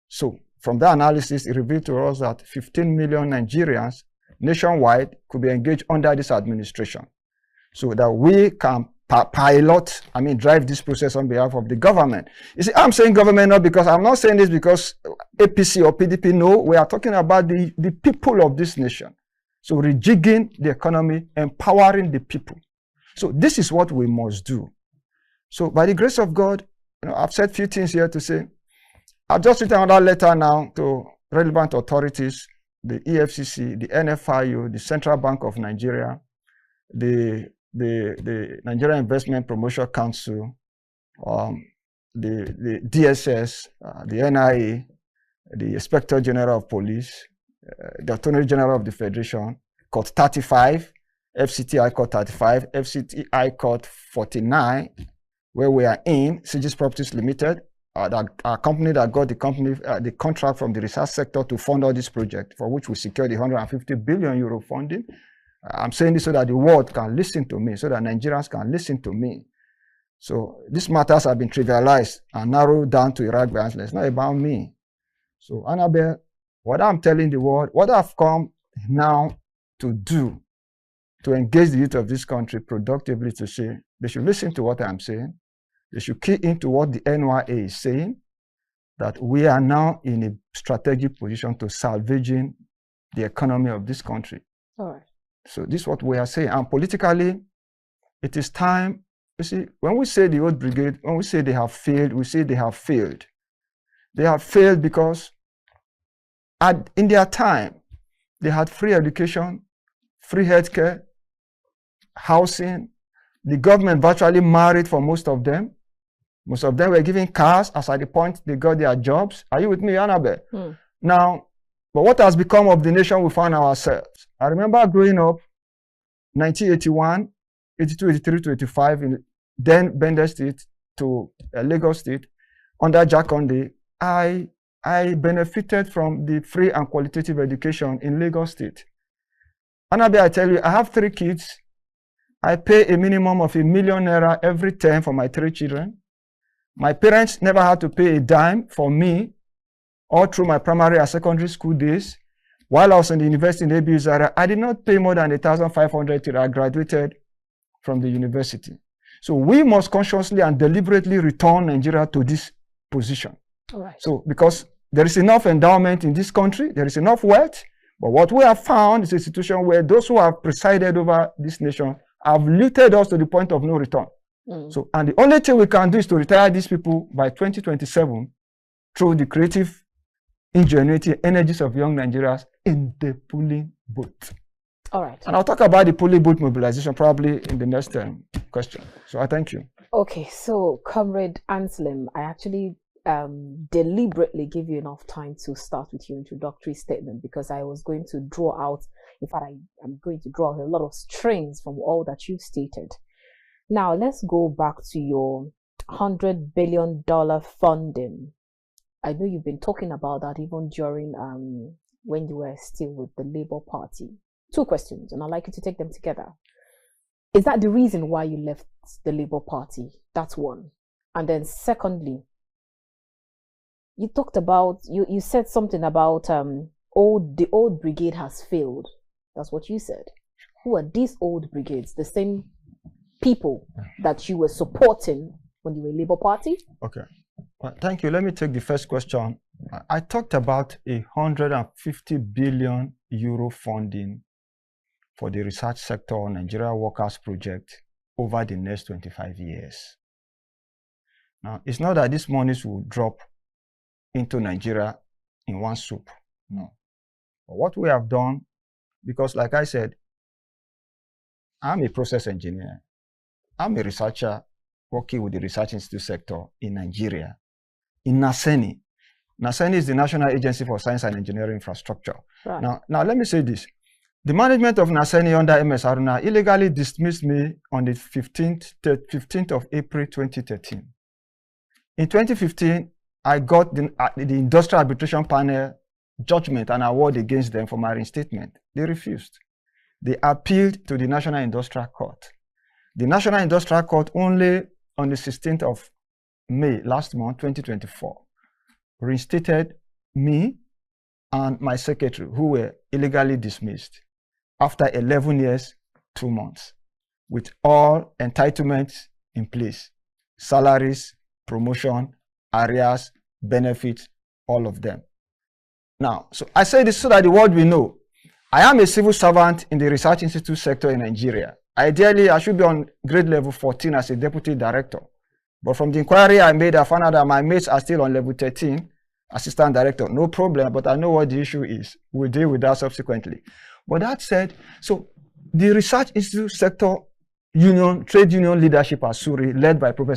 So from that analysis, it revealed to us that 15 million Nigerians nationwide could be engaged under this administration, so that we can drive this process on behalf of the government. You see, I'm saying government not because, I'm not saying this because APC or PDP, no, we are talking about the people of this nation. So rejigging the economy, empowering the people. So this is what we must do. So by the grace of God, I've said a few things here to say. I've just written another letter now to relevant authorities, the EFCC, the NFIU, the Central Bank of Nigeria, the Nigerian Investment Promotion Council, the DSS, the NYA, the Inspector General of Police, the Attorney General of the Federation, Court 35, FCTI Court 35, FCTI Court 49, where we are in, CEAGIS Properties Limited, our company that got the contract from the research sector to fund all this project, for which we secured the 150 billion euro funding. I'm saying this so that the world can listen to me, so that Nigerians can listen to me. So these matters have been trivialized and narrowed down to Eragbe Anslem. It's not about me. So Annabelle, what I'm telling the world, what I've come now to do, to engage the youth of this country productively, to say they should listen to what I'm saying. They should key into what the NYA is saying, that we are now in a strategic position to salvaging the economy of this country. All right. So this is what we are saying. And politically, it is time. You see, when we say the old brigade, when we say they have failed, we say they have failed. They have failed because in their time, they had free education, free healthcare, housing. The government virtually married for most of them. Most of them were given cars as at the point they got their jobs. Are you with me, Annabelle? Now, but what has become of the nation we found ourselves? I remember growing up, 1981, 82, 83 to 85, in then Bender State to Lagos State, under Jack Conde, I benefited from the free and qualitative education in Lagos State. Annabelle, I tell you, I have 3 kids. I pay a minimum of ₦1 million every term for my 3 children. My parents never had to pay a dime for me all through my primary and secondary school days. While I was in the university in ABU Zaria, I did not pay more than 1,500 till I graduated from the university. So we must consciously and deliberately return Nigeria to this position. All right. So because there is enough endowment in this country, there is enough wealth, but what we have found is a situation where those who have presided over this nation have looted us to the point of no return. So, and the only thing we can do is to retire these people by 2027 through the creative ingenuity, energies of young Nigerians in the pulling boat. All right. And I'll talk about the pulling boat mobilization probably in the next question. So I thank you. Okay, so Comrade Anslem, I actually deliberately give you enough time to start with your introductory statement, because I was going to draw out, in fact, I'm going to draw out a lot of strings from all that you've stated. Now, let's go back to your $100 billion funding. I know you've been talking about that even during when you were still with the Labour Party. 2 questions, and I'd like you to take them together. Is that the reason why you left the Labour Party? That's one. And then secondly, you talked about, you said something about the old brigade has failed. That's what you said. Who are these old brigades? The same people that you were supporting when you were Labour Party? Okay. Well, thank you. Let me take the first question. I talked about a 150 billion euro funding for the research sector on Nigeria Workers Project over the next 25 years. Now, it's not that these monies will drop into Nigeria in one swoop. No. But what we have done, because like I said, I'm a process engineer. I'm a researcher working with the research institute sector in Nigeria, in NASENI. NASENI is the National Agency for Science and Engineering Infrastructure. Right. Now let me say this. The management of NASENI under MS Haruna illegally dismissed me on the 15th of April 2013. In 2015, I got the Industrial Arbitration Panel judgment and award against them for my reinstatement. They refused. They appealed to the National Industrial Court. The National Industrial Court only on the 16th of May last month, 2024, reinstated me and my secretary, who were illegally dismissed after 11 years, 2 months, with all entitlements in place, salaries, promotion, arrears, benefits, all of them. Now, so I say this so that the world will know. I am a civil servant in the research institute sector in Nigeria. Ideally, I should be on grade level 14 as a deputy director. But from the inquiry I made, I found out that my mates are still on level 13, assistant director. No problem, but I know what the issue is. We'll deal with that subsequently. But that said, so the research institute sector union, trade union leadership ASURI, led by Professor